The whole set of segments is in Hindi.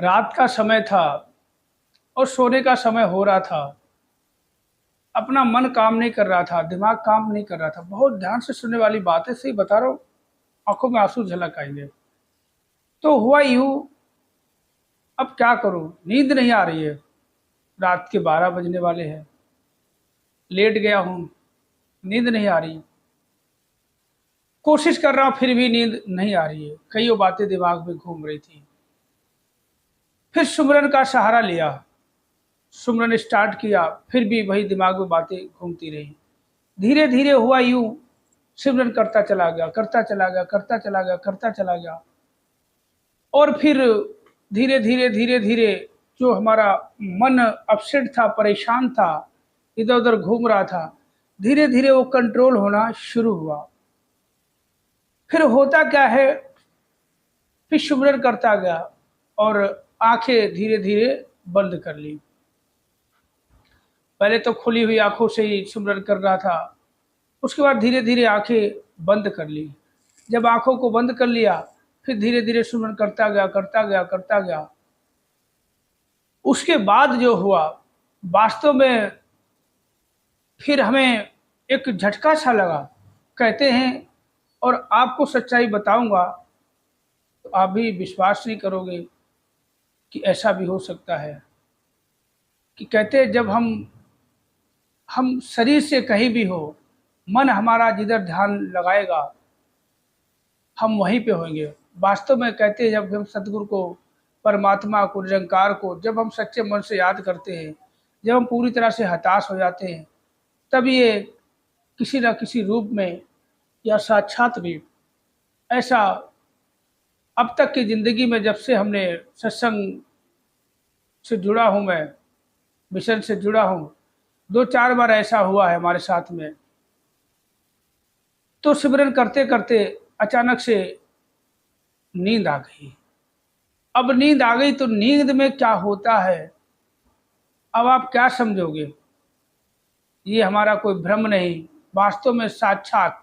रात का समय था और सोने का समय हो रहा था। अपना मन काम नहीं कर रहा था, दिमाग काम नहीं कर रहा था। बहुत ध्यान से सुनने वाली बात है, सही बता रहा हूँ। आंखों में आंसू झलक आएंगे। तो हुआ यूं, अब क्या करूं, नींद नहीं आ रही है। रात के 12 बजने वाले हैं। लेट गया हूं, नींद नहीं आ रही। कोशिश कर रहा हूं, फिर भी नींद नहीं आ रही है। कई बातें दिमाग में घूम रही थी। फिर सुमरन का सहारा लिया, सुमरन स्टार्ट किया, फिर भी वही दिमाग में बातें घूमती रही। धीरे धीरे हुआ यूं, सिमरन करता चला गया, करता चला गया, करता चला गया, करता चला गया। और फिर धीरे धीरे धीरे धीरे जो हमारा मन अपसेट था, परेशान था, इधर उधर घूम रहा था, धीरे धीरे वो कंट्रोल होना शुरू हुआ। फिर होता क्या है, फिर सिमरन करता गया और आंखें धीरे धीरे बंद कर ली। पहले तो खुली हुई आंखों से ही सिमरन कर रहा था, उसके बाद धीरे धीरे आंखें बंद कर ली। जब आंखों को बंद कर लिया, फिर धीरे धीरे सिमरन करता गया, करता गया, करता गया। उसके बाद जो हुआ, वास्तव में फिर हमें एक झटका सा लगा। कहते हैं, और आपको सच्चाई बताऊंगा तो आप भी विश्वास नहीं करोगे कि ऐसा भी हो सकता है। कि कहते हैं, जब हम शरीर से कहीं भी हो, मन हमारा जिधर ध्यान लगाएगा हम वहीं पे होंगे। वास्तव में कहते हैं, जब हम सतगुरु को, परमात्मा को, निरंकार को जब हम सच्चे मन से याद करते हैं, जब हम पूरी तरह से हताश हो जाते हैं, तब ये किसी न किसी रूप में या साक्षात भी ऐसा, अब तक की ज़िंदगी में जब से हमने सत्संग से जुड़ा हूँ, मैं मिशन से जुड़ा हूँ, 2-4 बार ऐसा हुआ है हमारे साथ में। तो सिमरन करते करते अचानक से नींद आ गई। अब नींद आ गई तो नींद में क्या होता है, अब आप क्या समझोगे। ये हमारा कोई भ्रम नहीं, वास्तव में साक्षात।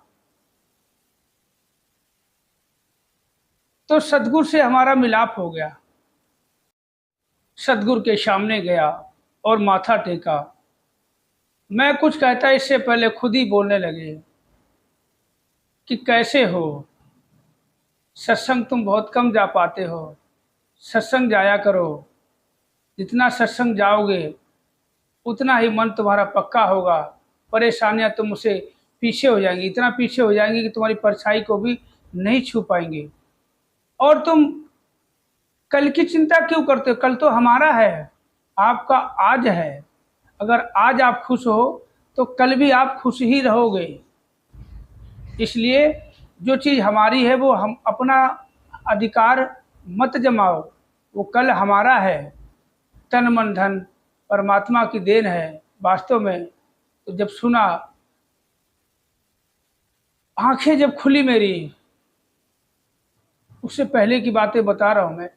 तो सदगुरु से हमारा मिलाप हो गया। सदगुरु के सामने गया और माथा टेका। मैं कुछ कहता इससे पहले खुद ही बोलने लगे कि कैसे हो, सत्संग तुम बहुत कम जा पाते हो, सत्संग जाया करो। जितना सत्संग जाओगे उतना ही मन तुम्हारा पक्का होगा। परेशानियां तुमसे पीछे हो जाएंगी, इतना पीछे हो जाएंगी कि तुम्हारी परछाई को भी नहीं छू पाएंगे। और तुम कल की चिंता क्यों करते हो, कल तो हमारा है, आपका आज है। अगर आज आप खुश हो तो कल भी आप खुश ही रहोगे। इसलिए जो चीज़ हमारी है वो हम अपना अधिकार मत जमाओ, वो कल हमारा है। तन मन धन परमात्मा की देन है वास्तव में। तो जब सुना, आंखें जब खुली मेरी, उससे पहले की बातें बता रहा हूँ मैं,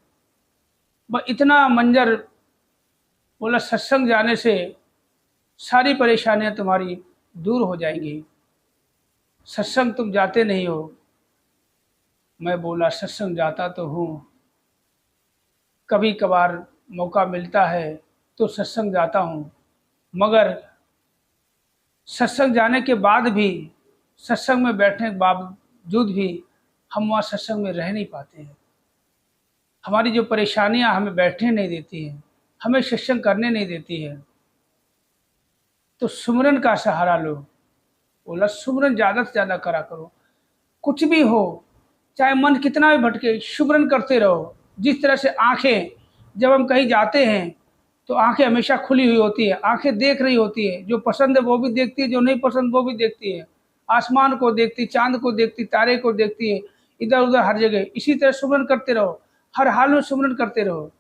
इतना मंजर बोला, सत्संग जाने से सारी परेशानियां तुम्हारी दूर हो जाएंगी। सत्संग तुम जाते नहीं हो। मैं बोला, सत्संग जाता तो हूँ, कभी कभार मौका मिलता है तो सत्संग जाता हूँ, मगर सत्संग जाने के बाद भी, सत्संग में बैठने के बावजूद भी हम वहाँ सत्संग में रह नहीं पाते हैं। हमारी जो परेशानियां हमें बैठने नहीं देती हैं, हमें सत्संग करने नहीं देती है। तो सुमरन का सहारा लो। बोला, सुमरन ज़्यादा से ज़्यादा करा करो। कुछ भी हो, चाहे मन कितना भी भटके, सुमरन करते रहो। जिस तरह से आंखें, जब हम कहीं जाते हैं तो आंखें हमेशा खुली हुई होती है, आंखें देख रही होती है। जो पसंद है वो भी देखती है, जो नहीं पसंद वो भी देखती है। आसमान को देखती, चांद को देखती, तारे को देखती है, इधर उधर हर जगह। इसी तरह सुमरन करते रहो, हर हाल में सुमरन करते रहो।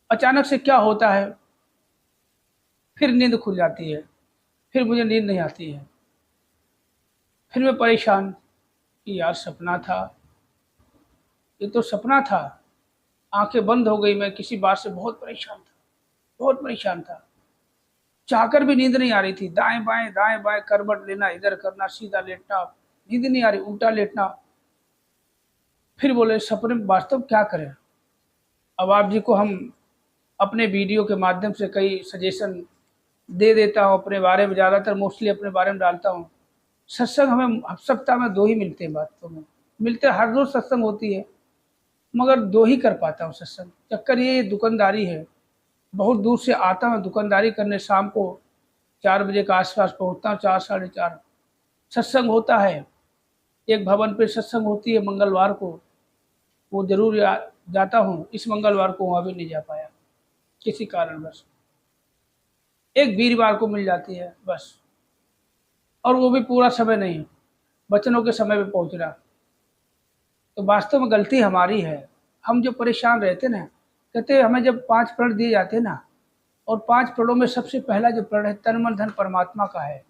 अचानक से क्या होता है, फिर नींद खुल जाती है, फिर मुझे नींद नहीं आती है। फिर मैं परेशान कि यार सपना था, ये तो सपना था। आंखें बंद हो गई। मैं किसी बात से बहुत परेशान था, बहुत परेशान था। चाहकर भी नींद नहीं आ रही थी। दाएं बाएं करवट लेना, इधर करना, सीधा लेटना, नींद नहीं आ रही, उल्टा लेटना। फिर बोले, सपने में वास्तव क्या करें। अब आप जी को हम अपने वीडियो के माध्यम से कई सजेशन दे देता हूँ अपने बारे में, ज़्यादातर मोस्टली अपने बारे में डालता हूँ। सत्संग हमें सप्ताह में 2 ही मिलते हैं, वास्तव में मिलते, हर रोज़ सत्संग होती है मगर 2 ही कर पाता हूँ सत्संग। चक्कर ये दुकानदारी है, बहुत दूर से आता हूँ दुकानदारी करने, शाम को 4 बजे के आस-पास पहुँचता हूँ, 4 साढ़े 4 सत्संग होता है। एक भवन पे सत्संग होती है मंगलवार को, वो ज़रूर जाता हूँ। इस मंगलवार को वहाँ भी नहीं जा पाया किसी कारणवश। एक वीरवार को मिल जाती है बस, और वो भी पूरा समय नहीं, बचनों के समय पे पहुँचना। तो वास्तव में गलती हमारी है। हम जो परेशान रहते ना, कहते हमें जब 5 प्रण दिए जाते ना, और 5 प्रणों में सबसे पहला जो प्रण है तन मन धन परमात्मा का है।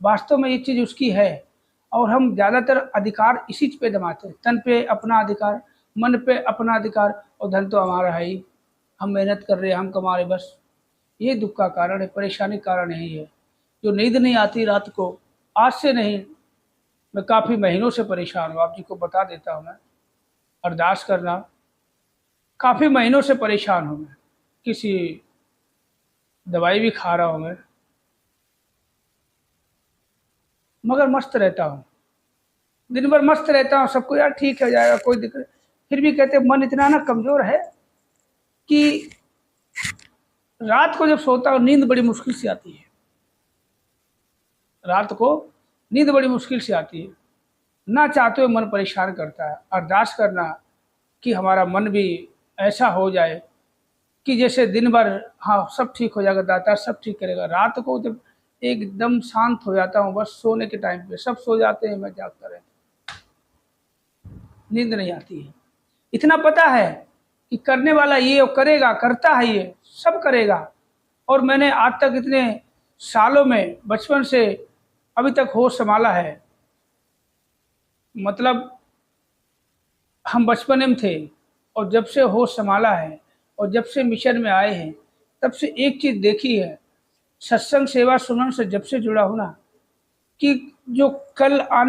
वास्तव में ये चीज़ उसकी है, और हम ज़्यादातर अधिकार इसी पे जमाते हैं। तन पे अपना अधिकार, मन पे अपना अधिकार, और धन तो हमारा है ही। हम मेहनत कर रहे हैं, हम कमा रहे, बस ये दुख का कारण है, परेशानी का कारण यही है। जो नींद नहीं आती रात को, आज से नहीं, मैं काफ़ी महीनों से परेशान हूँ, आप जी को बता देता हूँ मैं। अरदास करना, काफ़ी महीनों से परेशान हूँ मैं, किसी दवाई भी खा रहा हूँ मैं, मगर मस्त रहता हूँ, दिन भर मस्त रहता हूँ। सबको यार ठीक हो जाएगा, कोई दिक्कत, फिर भी कहते मन इतना ना कमज़ोर है कि रात को जब सोता हूँ नींद बड़ी मुश्किल से आती है। रात को नींद बड़ी मुश्किल से आती है, ना चाहते हुए मन परेशान करता है। अरदास करना कि हमारा मन भी ऐसा हो जाए कि जैसे दिन भर हाँ सब ठीक हो जाएगा, दाता सब ठीक करेगा। रात को जब एकदम शांत हो जाता हूँ, बस सोने के टाइम पे सब सो जाते हैं, मैं जागता रहता, नींद नहीं आती है। इतना पता है कि करने वाला ये और करेगा, करता है ये सब करेगा। और मैंने आज तक इतने सालों में, बचपन से अभी तक होश संभाला है। मतलब हम बचपन में थे, और जब से होश संभाला है और जब से मिशन में आए हैं, तब से एक चीज़ देखी है, सत्संग सेवा सुमन से जब से जुड़ा हूँ ना, कि जो कल आने